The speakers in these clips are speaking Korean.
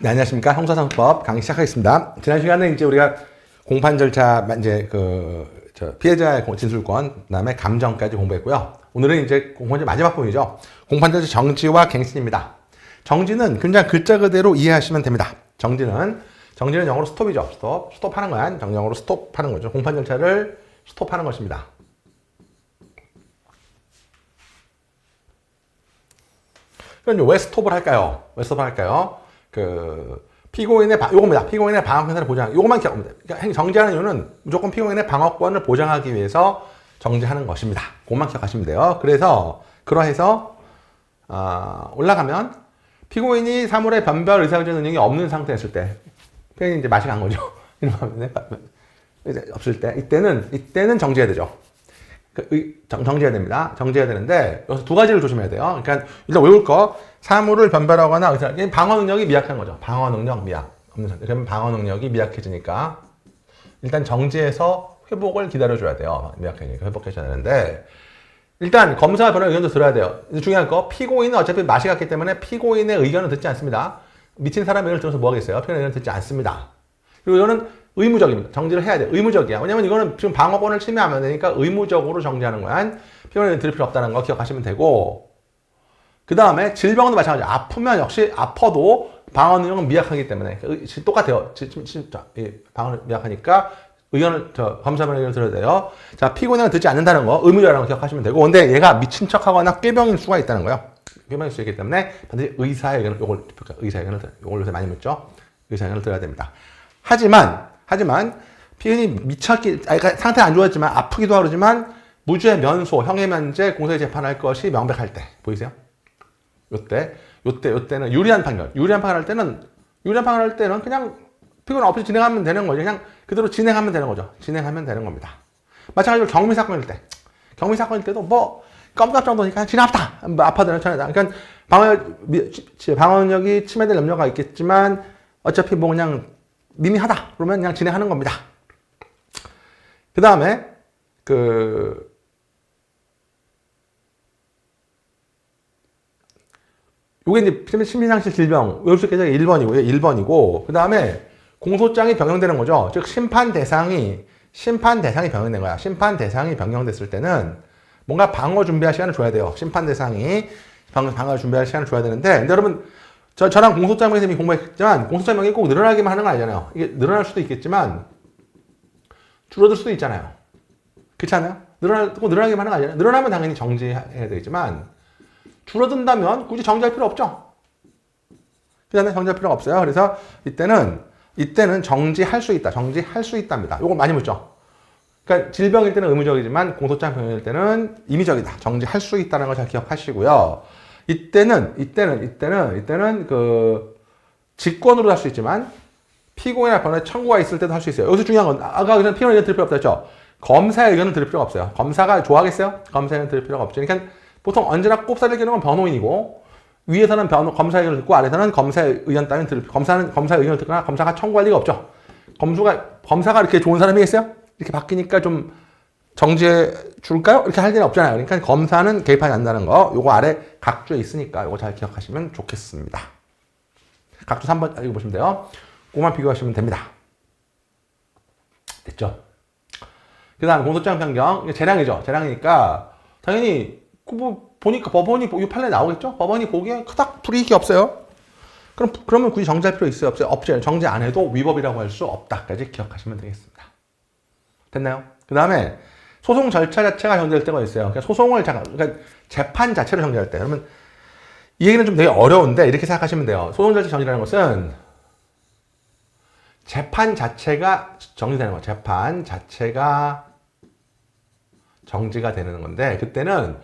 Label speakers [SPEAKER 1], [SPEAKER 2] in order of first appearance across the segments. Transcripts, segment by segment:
[SPEAKER 1] 네, 안녕하십니까. 형사사건법 강의 시작하겠습니다. 지난 시간에 이제 우리가 공판 절차, 이제 피해자의 진술권, 그 다음에 감정까지 공부했고요. 오늘은 이제 공판절 마지막 부분이죠. 공판 절차 정지와 갱신입니다. 정지는 그냥 글자 그대로 이해하시면 됩니다. 정지는 영어로 스톱이죠. 스톱하는 거야. 영어로 스톱하는 거죠. 공판 절차를 스톱하는 것입니다. 그럼 왜 스톱을 할까요? 요겁니다. 피고인의 방어 권한을 보장. 요것만 기억합니다. 그러니까 정지하는 이유는 무조건 피고인의 방어권을 보장하기 위해서 정지하는 것입니다. 그것만 기억하시면 돼요. 그래서 그러해서 올라가면 피고인이 사물의 변별 의사결정 능력이 없는 상태였을 때, 피고인이 이제 맛이 간 거죠. 이제 없을 때, 이때는 정지해야 되죠. 정지해야 됩니다. 정지해야 되는데 여기서 두 가지를 조심해야 돼요. 그러니까 일단 외울 거, 사물을 변별하거나 방어 능력이 미약한 거죠. 방어 능력 미약 없는 상태. 그러면 방어 능력이 미약해지니까 일단 정지해서 회복을 기다려줘야 돼요. 미약해지니까 회복해줘야 되는데, 일단 검사와 변호사 의견도 들어야 돼요. 중요한 거, 피고인은 어차피 맛이 갔기 때문에 피고인의 의견은 듣지 않습니다. 미친 사람의 의견을 들어서 뭐 하겠어요? 피고인의 의견을 듣지 않습니다. 그리고 이거는 의무적입니다. 정지를 해야 돼요. 의무적이야. 왜냐면 이거는 지금 방어권을 침해하면 되니까 의무적으로 정지하는 거야. 피고인은 들을 필요 없다는 거 기억하시면 되고, 그 다음에 질병도 마찬가지야. 아프면 역시 아파도 방어 능력은 미약하기 때문에 똑같아요. 방어 미약하니까 검사변의 의견을 들어야 돼요. 자, 피고인은 듣지 않는다는 거, 의무적이라는 거 기억하시면 되고, 근데 얘가 미친 척하거나 꾀병일 수가 있다는 거예요. 꾀병일 수 있기 때문에 반드시 의사의 의견을, 요걸 요새 많이 묻죠. 의사의 의견을 들어야 됩니다. 하지만 피고인이 그러니까 상태 안 좋았지만 아프기도 하고 그러지만 무죄 면소, 형의 면제, 공소의 재판할 것이 명백할 때, 보이세요? 요때는 유리한 판결할 때는 그냥 피고인 없이 진행하면 되는 거죠. 그냥 그대로 진행하면 되는 거죠. 진행하면 되는 겁니다. 마찬가지로 경미사건일 때도 뭐 껌값 정도니까 진압다, 뭐 아파되는 천이다. 그러니까 방어 능력이 침해될 염려가 있겠지만 어차피 뭐 그냥 미미하다 그러면 그냥 진행하는 겁니다. 그 다음에 요게 이제 심신상실 질병 외울 수 있게 1번이고, 그 다음에 공소장이 변경되는 거죠. 즉 심판 대상이 변경된 거야. 심판 대상이 변경됐을 때는 뭔가 방어 준비할 시간을 줘야 돼요. 심판 대상이 방어 준비할 시간을 줘야 되는데, 근데 여러분 저랑 공소장 명이 공부했지만 공소장 명이 꼭 늘어나기만 하는 건 아니잖아요. 이게 늘어날 수도 있겠지만 줄어들 수도 있잖아요. 그렇지 않아요? 늘어나기만 하는 거 아니잖아요. 늘어나면 당연히 정지해야 되겠지만 줄어든다면 굳이 정지할 필요 없죠. 그다음에 정지할 필요가 없어요. 그래서 이때는 정지할 수 있답니다. 요거 많이 묻죠. 그러니까 질병일 때는 의무적이지만 공소장 변경일 때는 임의적이다. 정지할 수 있다는 걸 잘 기억하시고요. 이때는 직권으로 할 수 있지만 피고인이나 변호사 청구가 있을 때도 할 수 있어요. 여기서 중요한 건 아까 피고인 의견 들을 필요 없다 했죠. 검사의 의견은 들을 필요가 없어요. 검사가 좋아하겠어요? 검사의 의견 들을 필요가 없죠. 그러니까 보통 언제나 꼽사를 끼는 건 변호인이고, 위에서는 검사의 의견을 듣고 아래서는 검사의 의견 따윈 검사의 의견을 듣거나 검사가 청구할 리가 없죠. 검사가 이렇게 좋은 사람이겠어요? 이렇게 바뀌니까 좀 정지해 줄까요? 이렇게 할 일은 없잖아요. 그러니까 검사는 개입하지 않는다는 거, 요거 아래 각주에 있으니까 요거 잘 기억하시면 좋겠습니다. 각주 3번 읽어보시면 돼요. 그거만 비교하시면 됩니다. 됐죠? 그 다음 공소장 변경, 재량이죠. 재량이니까 당연히 보니까 법원이 이 판례 나오겠죠? 법원이 보기에 그닥 불이익이 없어요. 그러면 굳이 정지할 필요 있어요? 없어요. 정지 안 해도 위법이라고 할 수 없다까지 기억하시면 되겠습니다. 됐나요? 그 다음에 소송 절차 자체가 정지될 때가 있어요. 그러니까 재판 자체를 정지할 때. 그러면 이 얘기는 좀 되게 어려운데 이렇게 생각하시면 돼요. 소송 절차 정지라는 것은 재판 자체가 정지되는 거예요. 재판 자체가 정지가 되는 건데, 그때는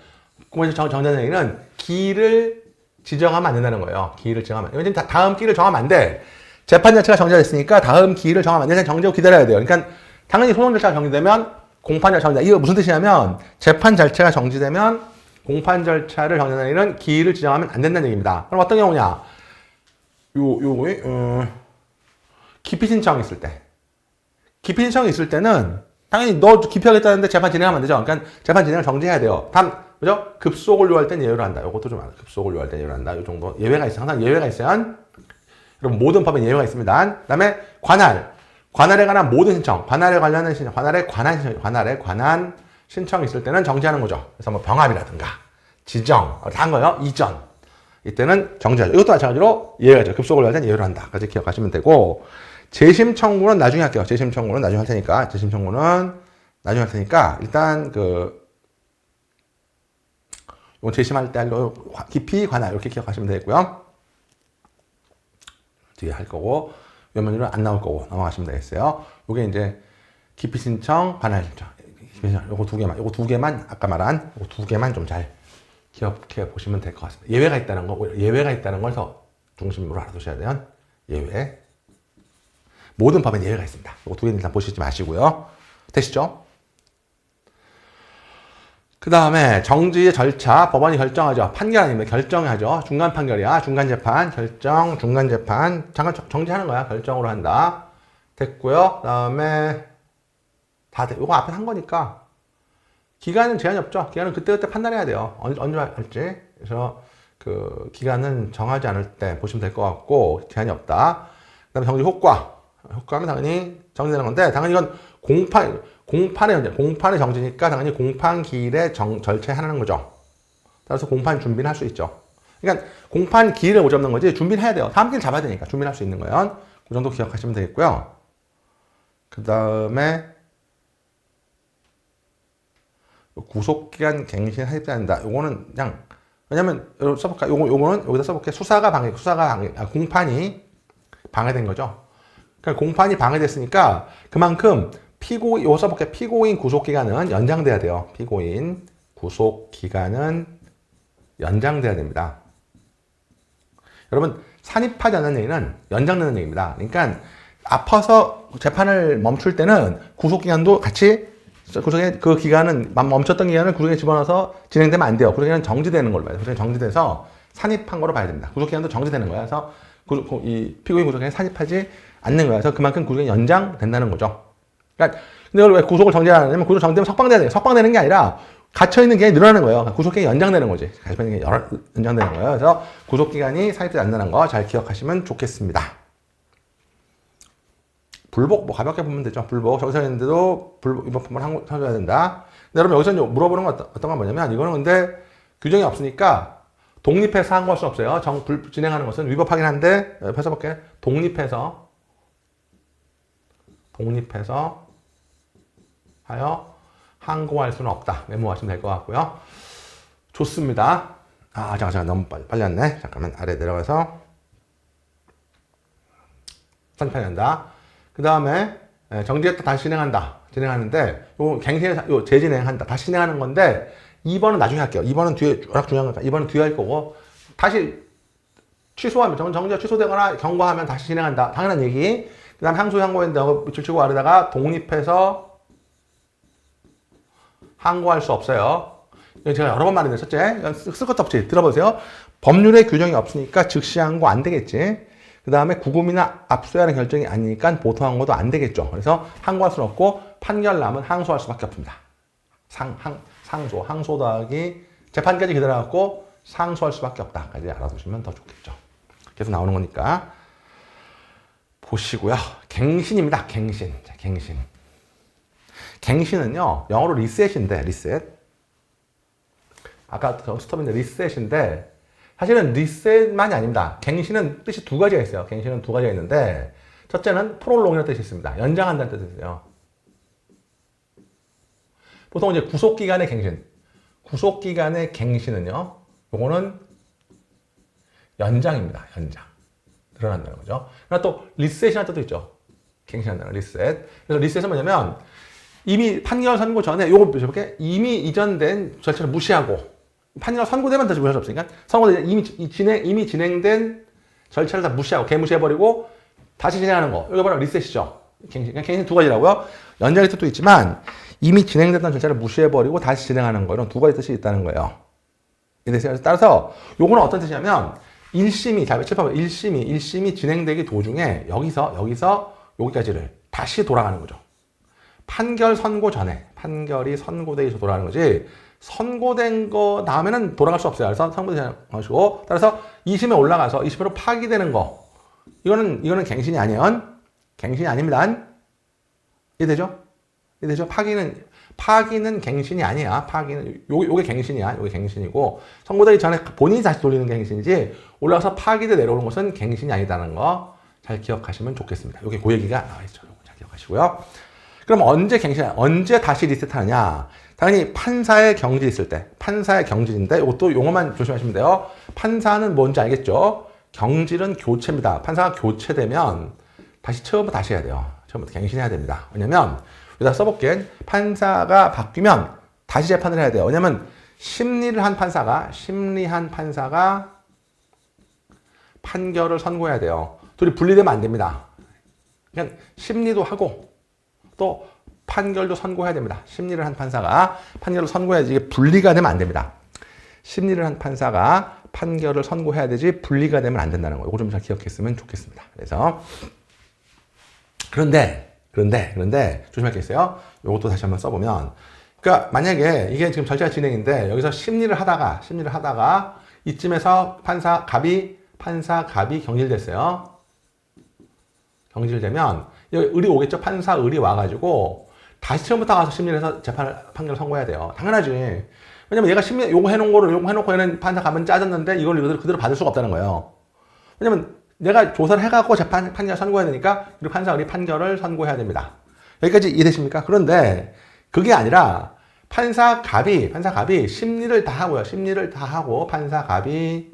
[SPEAKER 1] 정지되는 얘기는 기일을 지정하면 안 된다는 거예요. 기일을 지정하면. 왜냐면 다음 기일을 정하면 안 돼. 재판 자체가 정지가 됐으니까 다음 기일을 정하면 안 돼. 그냥 정지하고 기다려야 돼요. 그러니까 당연히 소송 절차가 정지되면 공판 절차가 정지다. 이거 무슨 뜻이냐면 재판 절차가 정지되면 공판 절차를 정지하는 일은 기일을 지정하면 안 된다는 얘기입니다. 그럼 어떤 경우냐? 기피 신청이 있을 때. 기피 신청이 있을 때는 당연히 너 기피하겠다는데 재판 진행하면 안 되죠. 그러니까 재판 진행을 정지해야 돼요. 그죠? 급속을 요할 땐 예외를 한다. 요것도 좀 알아. 급속을 요할 땐 예외를 한다. 요 정도. 예외가 있어. 항상 예외가 있어야 여러분 모든 법엔 예외가 있습니다. 그다음에 관할. 관할에 관한 모든 신청, 관할에 관련된 신청, 관할에 관한 신청, 관할에 관한 신청이 있을 때는 정지하는 거죠. 그래서 뭐 병합이라든가 지정, 다 한 거예요. 이전. 이때는 정지하죠. 이것도 마찬가지로 예외가 있죠. 급속을 할 때는 예외를 한다까지 기억하시면 되고, 재심 청구는 나중에 할게요. 재심 청구는 나중에 할 테니까, 재심 청구는 나중에 할 테니까, 일단 이거 재심할 때 깊이 관할 이렇게 기억하시면 되겠고요. 뒤에 할 거고, 면면으로 안 나올 거고 넘어가시면 되겠어요. 이게 이제 깊이 신청, 관할 신청. 요거 두 개만 아까 말한 요거 두 개만 좀 잘 기억해 보시면 될 것 같습니다. 예외가 있다는 걸 더 중심으로 알아두셔야 돼요. 예외. 모든 법엔 예외가 있습니다. 요거 두 개는 일단 보시지 마시고요. 되시죠? 그 다음에 정지의 절차, 법원이 결정하죠. 판결 아닙니다. 결정하죠. 중간 판결이야. 중간 재판, 결정, 중간 재판. 잠깐 정지하는 거야. 결정으로 한다. 됐고요. 그 다음에 요거 앞에 한 거니까 기간은 제한이 없죠. 기간은 그때그때 판단해야 돼요. 언제 할지. 그래서 그 기간은 정하지 않을 때 보시면 될 것 같고 제한이 없다. 그 다음에 정지 효과. 효과는 당연히 정지되는 건데 당연히 이건 공판의 정지니까 당연히 공판 기일에 절차에 하는 거죠. 따라서 공판 준비는 할 수 있죠. 그러니까 공판 기일을 못 잡는 거지 준비는 해야 돼요. 다음 기일 잡아야 되니까 준비를 할 수 있는 거예요. 그 정도 기억하시면 되겠고요. 그 다음에 구속기간 갱신 하입된다. 요거는 그냥 왜냐면 여러분 써볼까? 요거는 여기다 써볼게. 공판이 방해된 거죠. 그러니까 공판이 방해됐으니까 그만큼 요거 써볼게. 피고인 구속기간은 연장돼야 돼요. 피고인 구속기간은 연장돼야 됩니다. 여러분 산입하지 않는 얘기는 연장되는 얘기입니다. 그러니까 아파서 재판을 멈출 때는 구속기간도 같이 그 기간은 멈췄던 기간을 구속에 집어넣어서 진행되면 안 돼요. 구속기간은 정지되는 걸로 봐요. 구속기간이 정지돼서 산입한 거로 봐야 됩니다. 구속기간도 정지되는 거예요. 그래서 이 피고인 구속기간에 산입하지 않는 거예요. 그래서 그만큼 구속기간이 연장된다는 거죠. 그러니까 근데 이걸 왜 구속을 정지하냐면 구속 정지되면 석방돼야 돼요. 석방되는 게 아니라 갇혀있는 기간이 늘어나는 거예요. 구속기간이 연장되는 거지. 갇혀있는 기간이 연장되는 거예요. 그래서 구속기간이 산입되지 않는다는 거 잘 기억하시면 좋겠습니다. 불복, 뭐 가볍게 보면 되죠. 불복. 저기서 했는데도 이번 판을 쳐줘야 된다. 근데 여러분 여기서 물어보는 건 어떤 건 뭐냐면 이거는 근데 규정이 없으니까 독립해서 항고할 수 없어요. 진행하는 것은 위법하긴 한데 옆에서 볼게. 독립해서 하여 항고할 수는 없다. 메모하시면 될 것 같고요. 좋습니다. 잠깐 너무 빨리 왔네. 잠깐만 아래 내려가서 산입해야 된다. 그 다음에 정지했다 다시 진행하는데 요 재진행한다 다시 진행하는 건데 2번은 나중에 할게요. 2번은 뒤에 워낙 중요한 거니까 2번은 뒤에 할 거고 다시 취소하면 정지가 취소되거나 경고하면 다시 진행한다. 당연한 얘기. 그 다음에 항소했는데 밑줄 치고 아래다가 독립해서 항고할 수 없어요. 제가 여러 번 말했는데 첫째 쓸 것도 없지. 들어보세요. 법률에 규정이 없으니까 즉시 항고 안 되겠지. 그 다음에 구금이나 압수하는 결정이 아니니까 보통 항고도 안 되겠죠. 그래서 항고할 수는 없고 판결 남은 항소할 수밖에 없습니다. 항소 더하기 재판까지 기다려갖고 상소할 수밖에 없다까지 알아두시면 더 좋겠죠. 계속 나오는 거니까 보시고요. 갱신입니다. 갱신은요 영어로 리셋인데 아까 스톱인데 리셋인데 사실은 리셋만이 아닙니다. 갱신은 뜻이 두 가지가 있어요. 갱신은 두 가지가 있는데 첫째는 프롤롱이라는 뜻이 있습니다. 연장한다는 뜻이 있어요. 보통 이제 구속기간의 갱신은요. 요거는 연장입니다. 늘어난다는 거죠. 그러나 또 리셋이라는 뜻도 있죠. 갱신한다는 리셋. 그래서 리셋은 뭐냐면 이미 판결 선고 전에 요거 보셔볼게. 이미 이전된 절차를 무시하고 판결 선고되면 다시 무시할 수 없으니까 선고된 이미 진행된 절차를 다 무시하고 개무시해버리고 다시 진행하는 거. 이거 바로 리셋이죠. 갱신 두 가지라고요. 연장의 뜻도 있지만 이미 진행됐던 절차를 무시해버리고 다시 진행하는 거. 이런 두 가지 뜻이 있다는 거예요. 따라서 요거는 어떤 뜻이냐면 1심이 진행되기 도중에 여기서 여기까지를 다시 돌아가는 거죠. 판결이 선고되기 돌아가는 거지 선고된 거 다음에는 돌아갈 수 없어요. 그래서 선고되지 않으시고 따라서 2심에 올라가서 2심으로 파기되는 거 이거는 갱신이 아니에요. 갱신이 아닙니다. 이해되죠? 이해되죠? 파기는 갱신이 아니야. 파기는 요게 갱신이야. 요게 갱신이고 선고되기 전에 본인이 다시 돌리는 게 갱신이지 올라가서 파기돼 내려오는 것은 갱신이 아니다는 거 잘 기억하시면 좋겠습니다. 요게 그 얘기가 나와 있죠. 요거 잘 기억하시고요. 그럼 언제 다시 리셋하느냐? 당연히 판사의 경질 있을 때, 판사의 경질인데 이것도 용어만 조심하시면 돼요. 판사는 뭔지 알겠죠? 경질은 교체입니다. 판사가 교체되면 다시 처음부터 다시 해야 돼요. 처음부터 갱신해야 됩니다. 왜냐면 여기다 써볼게. 판사가 바뀌면 다시 재판을 해야 돼요. 왜냐면 심리한 판사가 판결을 선고해야 돼요. 둘이 분리되면 안 됩니다. 그냥 심리도 하고 또 판결도 선고해야 됩니다. 심리를 한 판사가 판결을 선고해야지 이게 분리가 되면 안 됩니다. 심리를 한 판사가 판결을 선고해야 되지 분리가 되면 안 된다는 거. 이거 좀 잘 기억했으면 좋겠습니다. 그래서 그런데 조심할 게 있어요. 이것도 다시 한번 써보면 그러니까 만약에 이게 지금 절차 진행인데 여기서 심리를 하다가 이쯤에서 판사 갑이 경질됐어요. 경질되면 의리 오겠죠. 판사 의리 와가지고 다시 처음부터 가서 심리를 해서 판결을 선고해야 돼요. 당연하지. 왜냐면 얘가 심리 요거 해놓고 얘는 판사 가면 짜졌는데 이걸 그대로 받을 수가 없다는 거예요. 왜냐면 내가 조사를 해갖고 판결 선고해야 되니까 우리 판사 의리 판결을 선고해야 됩니다. 여기까지 이해되십니까? 그런데 그게 아니라 판사 갑이 심리를 다 하고요. 판사 갑이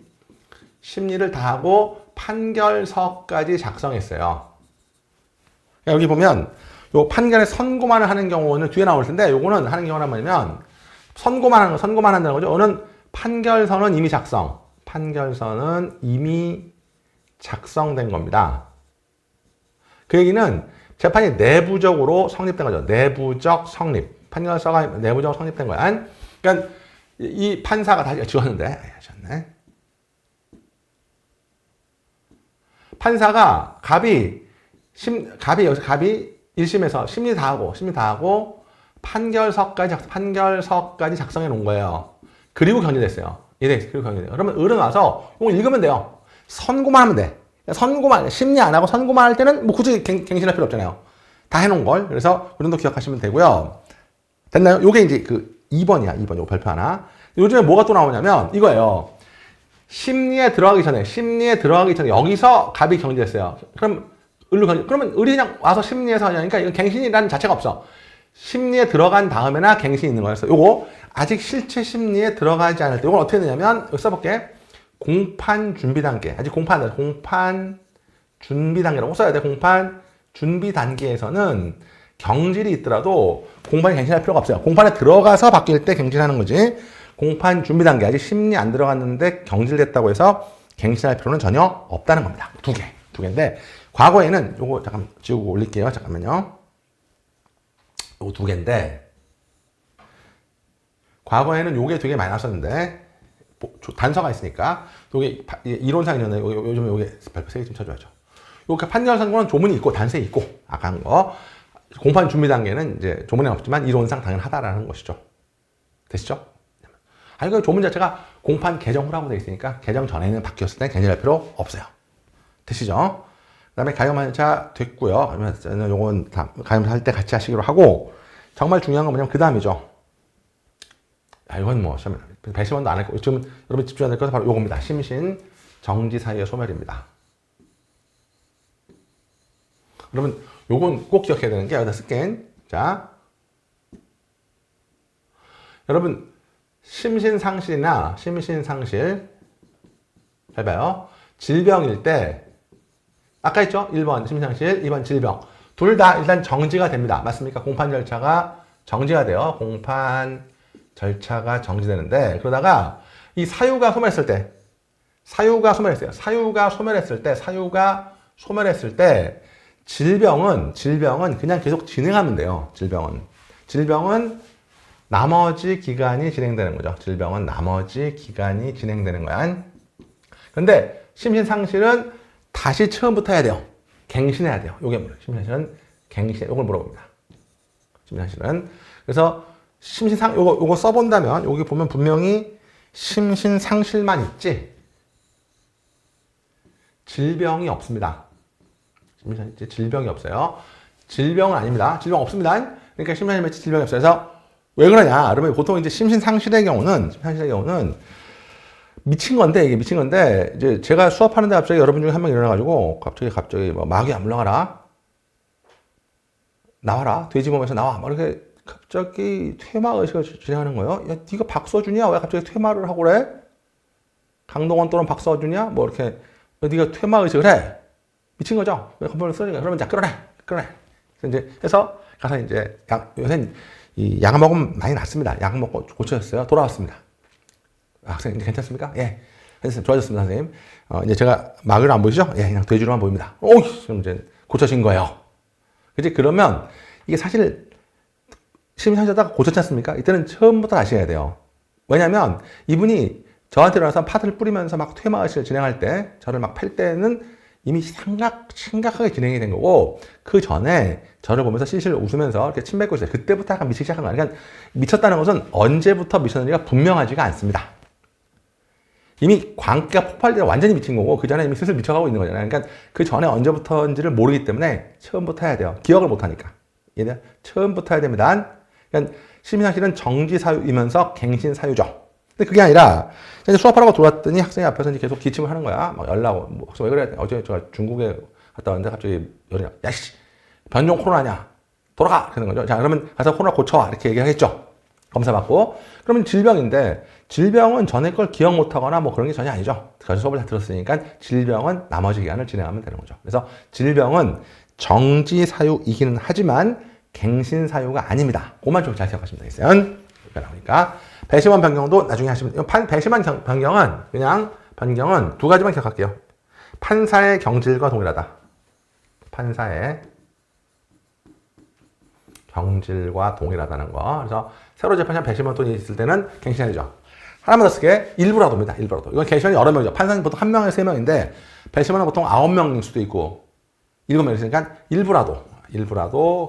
[SPEAKER 1] 심리를 다 하고 판결서까지 작성했어요. 여기 보면 요 판결의 선고만 하는 경우는 뒤에 나올 텐데 요거는 하는 경우는 뭐냐면 선고만 한다는 거죠. 오는 판결서는 이미 작성된 겁니다. 그 얘기는 재판이 내부적으로 성립된 거죠. 내부적 성립. 판결서가 내부적으로 성립된 거야. 그러니까 이 판사가 다시 지웠는데 하셨네. 판사가 갑이 1심에서 심리 다 하고 판결서까지 작성해 놓은 거예요. 그리고 경질됐어요. 그러면 을은 와서 이거 읽으면 돼요. 선고만 하면 돼. 심리 안 하고 선고만 할 때는 뭐 굳이 갱신할 필요 없잖아요. 다 해놓은 걸. 그래서 그 정도 기억하시면 되고요. 됐나요? 요게 이제 그 2번이야. 2번 요거 별표 하나. 요즘에 뭐가 또 나오냐면 이거예요. 심리에 들어가기 전에 여기서 갑이 경질됐어요. 그러면 을이 그냥 와서 심리에서 하냐니까 이건 갱신이라는 자체가 없어. 심리에 들어간 다음에나 갱신이 있는 거였어. 요거 아직 실체 심리에 들어가지 않을 때 이건 어떻게 되냐면 여기 써볼게. 공판 준비 단계. 아직 공판 준비 단계라고 써야 돼. 공판 준비 단계에서는 경질이 있더라도 공판에 갱신할 필요가 없어요. 공판에 들어가서 바뀔 때 갱신하는 거지. 공판 준비 단계 아직 심리 안 들어갔는데 경질됐다고 해서 갱신할 필요는 전혀 없다는 겁니다. 두 개인데 과거에는 요거 잠깐 지우고 올릴게요. 잠깐만요. 요거 2개인데 과거에는 요게 되게 많이 나왔었는데 단서가 있으니까 요게 이론상 있는데 요즘에 요게 발표 3개 좀 쳐줘야죠. 요 판결 선고는 조문이 있고 단서에 있고 아까 한 거 공판 준비 단계는 이제 조문에 없지만 이론상 당연하다라는 것이죠. 되시죠? 아니 그 조문 자체가 공판 개정 후라고 되어 있으니까 개정 전에는 바뀌었을 때 갱신할 필요 없어요. 되시죠? 그 다음에 가염환자 됐고요. 그러면 요건 다 가염 할 때 같이 하시기로 하고 정말 중요한 건 뭐냐면 그 다음이죠. 이건 뭐 배시원도 안 했고 지금 여러분 집중해야 될 것은 바로 요겁니다. 심신 정지 사이의 소멸입니다. 여러분 요건 꼭 기억해야 되는 게 여기다 쓸게. 자, 여러분 심신상실이나 심신상실 잘 봐요. 질병일 때 아까 했죠? 1번 심신상실, 2번 질병 둘 다 일단 정지가 됩니다. 맞습니까? 공판 절차가 정지가 돼요. 공판 절차가 정지되는데 그러다가 이 사유가 소멸했을 때 사유가 소멸했을 때 질병은 그냥 계속 진행하면 돼요. 질병은 나머지 기간이 진행되는 거죠. 질병은 나머지 기간이 진행되는 거야. 그런데 심신상실은 다시 처음부터 해야 돼요. 갱신해야 돼요. 요게 뭐예요? 심신상실은 갱신, 요걸 물어봅니다. 심신상실은. 그래서 요거 써본다면, 여기 보면 분명히 심신상실만 있지, 질병이 없습니다. 질병이 없어요. 질병은 아닙니다. 질병 없습니다. 그러니까 심신상실 매치 질병이 없어요. 그래서 왜 그러냐? 그러면 보통 이제 심신상실의 경우는 미친 건데, 이게 미친 건데, 이제 제가 수업하는데 갑자기 여러분 중에 한 명 일어나가지고, 갑자기 뭐, 마귀야, 물러가라. 나와라. 돼지 몸에서 나와. 막 이렇게 갑자기 퇴마의식을 진행하는 거예요. 야, 네가 박서준이야? 왜 갑자기 퇴마를 하고 그래? 강동원 또는 박서준이야? 뭐 이렇게, 네가 퇴마의식을 해. 미친 거죠? 왜 건물을 쓰니까? 그러면 자, 끌어내. 그래서 이제 해서 가서 이제 요새 이 약 먹으면 많이 낫습니다. 약 먹고 고쳐졌어요. 돌아왔습니다. 학생 이제 괜찮습니까? 예. 좋아졌습니다, 선생님. 이제 제가 마귀를 안 보이시죠? 예, 그냥 돼지로만 보입니다. 오이! 그럼 이제 고쳐진 거예요. 그치? 그러면 이게 사실 심리상실하다가 고쳤지 않습니까? 이때는 처음부터 다시 해야 돼요. 왜냐면 이분이 저한테 일어나서 파트를 뿌리면서 막 퇴마의식을 진행할 때, 저를 막 팰 때는 이미 심각하게 진행이 된 거고, 그 전에 저를 보면서 실실 웃으면서 이렇게 침 뱉고 있어요. 그때부터 약간 미치기 시작한 거예요. 그러니까 미쳤다는 것은 언제부터 미쳤는지가 분명하지가 않습니다. 이미 광기가 폭발되어 완전히 미친 거고, 그 전에 이미 슬슬 미쳐가고 있는 거잖아요. 그러니까 그 전에 언제부터인지를 모르기 때문에 처음부터 해야 돼요. 기억을 못 하니까. 얘들 처음부터 해야 됩니다. 그러니까 심리상실은 정지사유이면서 갱신사유죠. 근데 그게 아니라 이제 수업하라고 들어왔더니 학생이 앞에서 이제 계속 기침을 하는 거야. 막 연락, 뭐, 왜 그래? 어제 제가 중국에 갔다 왔는데 갑자기 열이 야, 씨, 변종 코로나냐? 돌아가! 그러는 거죠. 자, 그러면 가서 코로나 고쳐와. 이렇게 얘기하겠죠. 검사 받고. 그러면 질병인데, 질병은 전에 걸 기억 못 하거나 뭐 그런 게 전혀 아니죠. 그 수업을 다 들었으니까 질병은 나머지 기간을 진행하면 되는 거죠. 그래서 질병은 정지사유이기는 하지만 갱신사유가 아닙니다. 그만 좀 잘 기억하시면 되겠어요. 그러니까 나오니까. 배심원 변경도 나중에 하시면 돼요. 배심원 변경은 변경은 두 가지만 기억할게요. 판사의 경질과 동일하다. 판사의 경질과 동일하다는 거. 그래서 새로 재판장 배심원 돈이 있을 때는 갱신해야죠. 하나만 더 쓰게 일부라도입니다. 일부라도. 이건 갱신이 여러 명이죠. 판사는 보통 1명에서 3명인데 배심원은 보통 9명일 수도 있고 7명이 있으니까 일부라도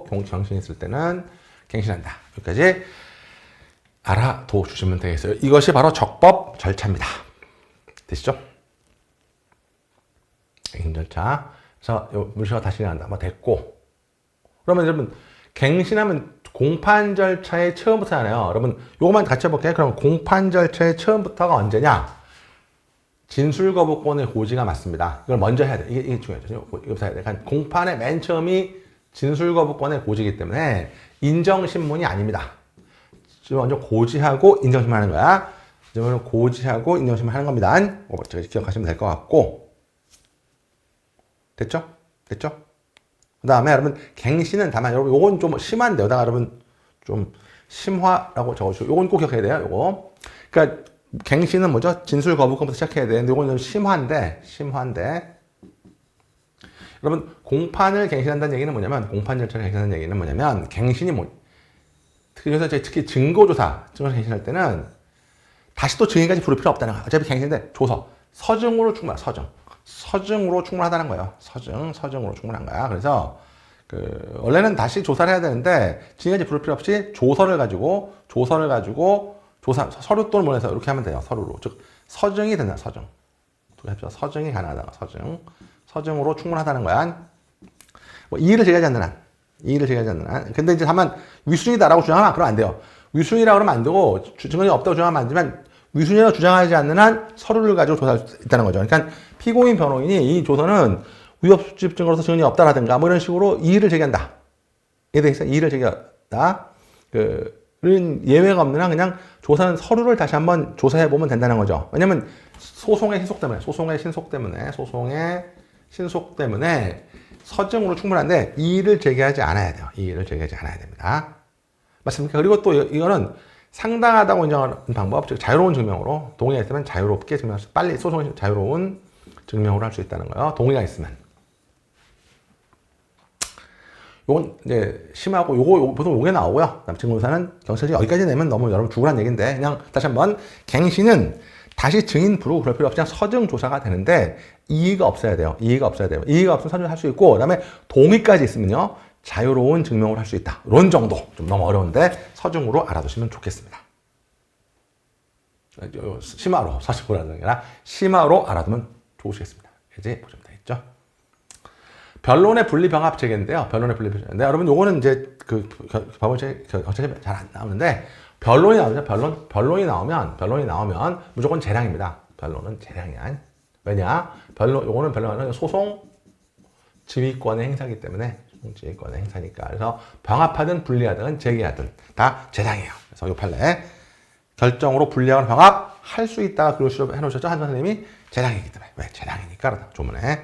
[SPEAKER 1] 경신이 있을 때는 갱신한다. 여기까지 알아둬 주시면 되겠어요. 이것이 바로 적법 절차입니다. 되시죠? 갱신 절차. 그래서 물시가 다시 나간다. 뭐 됐고. 그러면 여러분 갱신하면 공판 절차의 처음부터 하네요. 여러분 요것만 같이 해볼게요. 그럼 공판 절차의 처음부터가 언제냐? 진술거부권의 고지가 맞습니다. 이걸 먼저 해야 돼. 이게 중요하죠. 이거부터 해야 돼. 그러니까 공판의 맨 처음이 진술거부권의 고지이기 때문에 인정신문이 아닙니다. 먼저 고지하고 인정신문 하는 거야. 먼저 고지하고 인정신문 하는 겁니다. 기억하시면 될 것 같고. 됐죠? 그 다음에 여러분 갱신은 다만 여러분 요건 좀 심한데 여기다가 여러분 좀 심화라고 적어주시고 요건 꼭 기억해야 돼요. 요거. 그러니까 갱신은 뭐죠? 진술 거부권부터 시작해야 되는데 요건 좀 심한데 여러분 공판을 갱신한다는 얘기는 뭐냐면 공판 절차를 갱신한다는 얘기는 뭐냐면 갱신이 그래서 특히 증거조사 갱신할 때는 다시 또 증인까지 부를 필요 없다는 거야. 어차피 갱신인데 서증으로 충분하다. 서증으로 충분하다는 거예요. 서증으로 충분한 거야. 그래서 원래는 다시 조사를 해야 되는데 증인까지 부를 필요 없이 조서를 가지고 서류 또는 문에서 이렇게 하면 돼요. 서류로. 즉 서증이 된다. 서증이 가능하다. 서증으로 충분하다는 거야. 뭐 이의를 제기하지 않는 한. 근데 이제 다만 위순이다라고 주장하면 그러면 안 돼요. 위순이라고 그러면 안 되고 증언이 없다고 주장하면 안 되지만 위순이라고 주장하지 않는 한 서류를 가지고 조사할 수 있다는 거죠. 그러니까 피고인 변호인이 이 조서는 위협수집 증거로서 증언이 없다라든가 뭐 이런 식으로 이의를 제기한다. 이해되겠어요? 이의를 제기한다. 그런 예외가 없는 한 그냥 조사는 서류를 다시 한번 조사해 보면 된다는 거죠. 왜냐면 소송의 신속 때문에 서증으로 충분한데 이의를 제기하지 않아야 돼요. 됩니다. 맞습니까? 그리고 또 이거는 상당하다고 인정하는 방법, 즉 자유로운 증명으로 동의가 있으면 자유롭게 증명할 수, 빨리 소송을 자유로운 증명으로 할 수 있다는 거예요. 동의가 있으면. 요건 이제 심하고 요거 보통 요게 나오고요. 그다음 증거조사는 경찰이 여기까지 내면 너무 여러분 죽으란 얘기인데 그냥 다시 한번 갱신은 다시 증인 부르고 그럴 필요 없이 그냥 서증 조사가 되는데 이의가 없어야 돼요. 이의가 없으면 서증 할 수 있고 그다음에 동의까지 있으면요. 자유로운 증명을 할 수 있다. 이런 정도. 좀 너무 어려운데 서증으로 알아두시면 좋겠습니다. 심화로, 서증으로 알아두는 게 아니라 심화로 알아두면 좋으시겠습니다. 이제 보시면 되겠죠. 변론의 분리병합 체계인데요. 변론의 분리병합. 여러분 요거는 이제 그 법원책 경찰이 잘 안 나오는데 변론이 나오죠. 변론이 나오면 무조건 재량입니다. 변론은 재량이야. 왜냐? 요거는 변론은 소송 지휘권의 행사이기 때문에 지휘권의 행사니까. 그래서 병합하든 분리하든 재개하든 다 재량이에요. 그래서 요 판례 결정으로 분리하거나 병합할 수 있다가 글씨로 해놓으셨죠? 한 선생님이 재량이기 때문에. 왜? 재량이니까 그러다 조문에.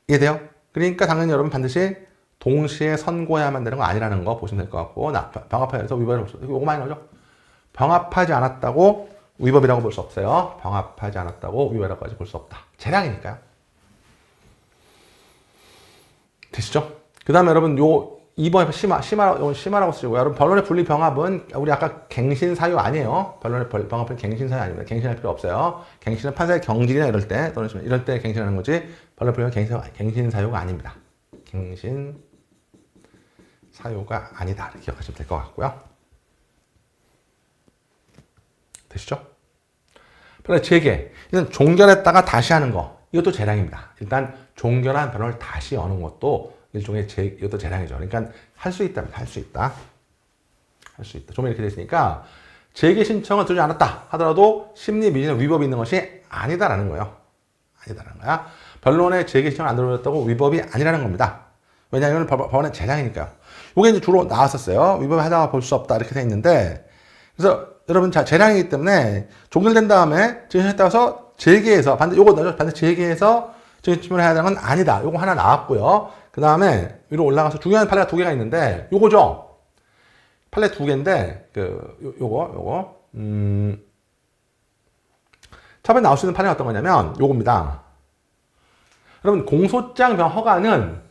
[SPEAKER 1] 이해돼요? 그러니까 당연히 여러분 반드시 동시에 선고해야만 되는 거 아니라는 거 보시면 될 것 같고, 병합해서 위법이라고 볼 수 없어요. 이거 많이 나오죠? 병합하지 않았다고 위법이라고 볼 수 없어요. 병합하지 않았다고 위법이라고까지 볼 수 없다. 재량이니까요. 되시죠? 그 다음에 여러분 요 2번 심화라고 쓰시고, 여러분 변론의 분리 병합은 우리 아까 갱신 사유 아니에요. 변론의 병합은 갱신 사유 아닙니다. 갱신할 필요 없어요. 갱신은 판사의 경질이나 이럴 때 또는 이럴 때 갱신하는 거지, 변론의 분리 갱신 사유가 아닙니다. 갱신 사유가 아니다. 이렇게 기억하시면 될 것 같고요. 되시죠? 변론 재개. 일단 종결했다가 다시 하는 거. 이것도 재량입니다. 일단 종결한 변론을 다시 여는 것도 일종의 이것도 재량이죠. 그러니까 할 수 있다면 할 수 있다. 할 수 있다. 좀 이렇게 됐으니까 재개 신청을 들지 않았다 하더라도 심리 미진의 위법이 있는 것이 아니다라는 거예요. 아니다라는 거야. 변론에 재개 신청을 안 들어줬다고 위법이 아니라는 겁니다. 왜냐하면 법원의 재량이니까요. 이게 이제 주로 나왔었어요. 위법을 하다가 볼 수 없다 이렇게 돼 있는데, 그래서 여러분 재량이기 때문에 종결된 다음에 재개했다고 해서 재개해서 반드시 재개해서 증인침을 해야 되는 건 아니다. 요거 하나 나왔고요. 그 다음에 위로 올라가서 중요한 판례가 2개가 있는데, 요거죠. 판례 2개인데, 요거. 처음에 나올 수 있는 판례가 어떤 거냐면, 요겁니다. 여러분, 공소장 허가는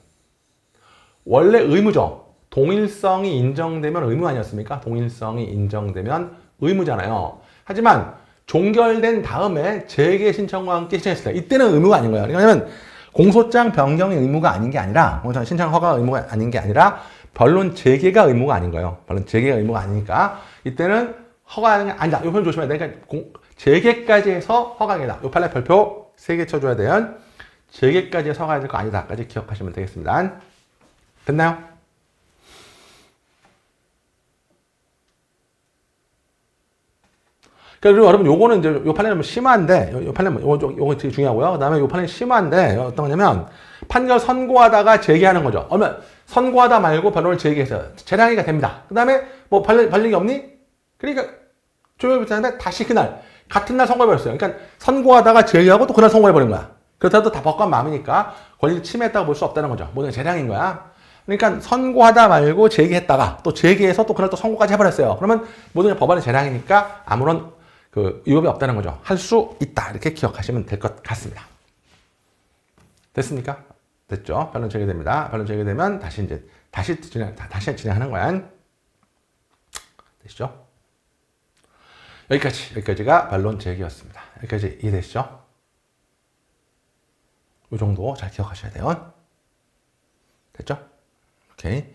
[SPEAKER 1] 원래 의무죠. 동일성이 인정되면 의무 아니었습니까? 동일성이 인정되면 의무잖아요. 하지만, 종결된 다음에 재개 신청과 함께 신청했을 때, 이때는 의무가 아닌 거예요. 왜냐면, 공소장 변경이 의무가 아닌 게 아니라, 공소장 신청 허가가 의무가 아닌 게 아니라, 변론 재개가 의무가 아닌 거예요. 변론 재개가 의무가 아니니까, 이때는 허가하는 게 아니다. 이 표현 조심해야 돼. 그러니까, 재개까지 해서 허가하겠다. 이 판례 별표 3개 쳐줘야 돼요. 재개까지 해서 허가해야 될 거 아니다.까지 기억하시면 되겠습니다. 됐나요? 그리고 여러분, 요거는 이제, 요 판례는 심한데, 요 판례는, 요거 되게 중요하고요. 그 다음에 요 판례는 심한데, 어떤 거냐면, 판결 선고하다가 재개하는 거죠. 선고하다 말고 변론을 재개해서 재량이가 됩니다. 그 다음에, 뭐, 발령이 없니? 그러니까, 조율부터는데 다시 그날, 같은 날 선고해버렸어요. 그러니까, 선고하다가 재개하고 또 그날 선고해버린 거야. 그렇다고 다 법관 마음이니까, 권리를 침해했다고 볼 수 없다는 거죠. 모든 재량인 거야. 그러니까, 선고하다 말고 재개했다가, 또 재개해서 또 그날 또 선고까지 해버렸어요. 그러면, 모든 법안의 재량이니까, 아무런 위법이 없다는 거죠. 할 수 있다. 이렇게 기억하시면 될 것 같습니다. 됐습니까? 됐죠? 변론 재개됩니다. 변론 재개되면 다시 진행하는 거야. 되시죠? 여기까지가 변론 재개였습니다. 여기까지 이해되시죠? 이 정도 잘 기억하셔야 돼요. 됐죠? 오케이.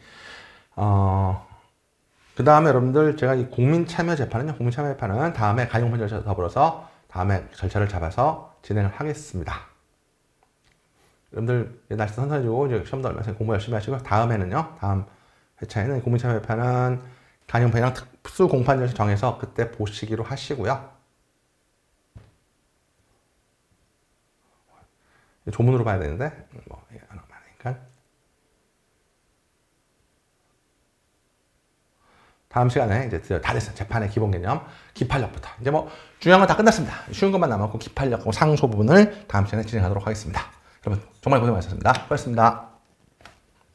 [SPEAKER 1] 그 다음에 여러분들 제가 이 국민참여재판은 다음에 가용판 절차 더불어서 다음에 절차를 잡아서 진행을 하겠습니다. 여러분들 날씨 선선해지고 이제 시험도 얼마 전에 공부 열심히 하시고, 다음에는요, 다음 회차에는 국민참여재판은 가용판이랑 특수 공판 절차 정해서 그때 보시기로 하시고요. 조문으로 봐야 되는데 뭐 안 많으니까. 다음 시간에 이제 다 됐어요. 재판의 기본 개념, 기판력부터. 이제 뭐 중요한 건 다 끝났습니다. 쉬운 것만 남았고 기판력, 상소 부분을 다음 시간에 진행하도록 하겠습니다. 여러분 정말 고생 많으셨습니다. 고맙습니다.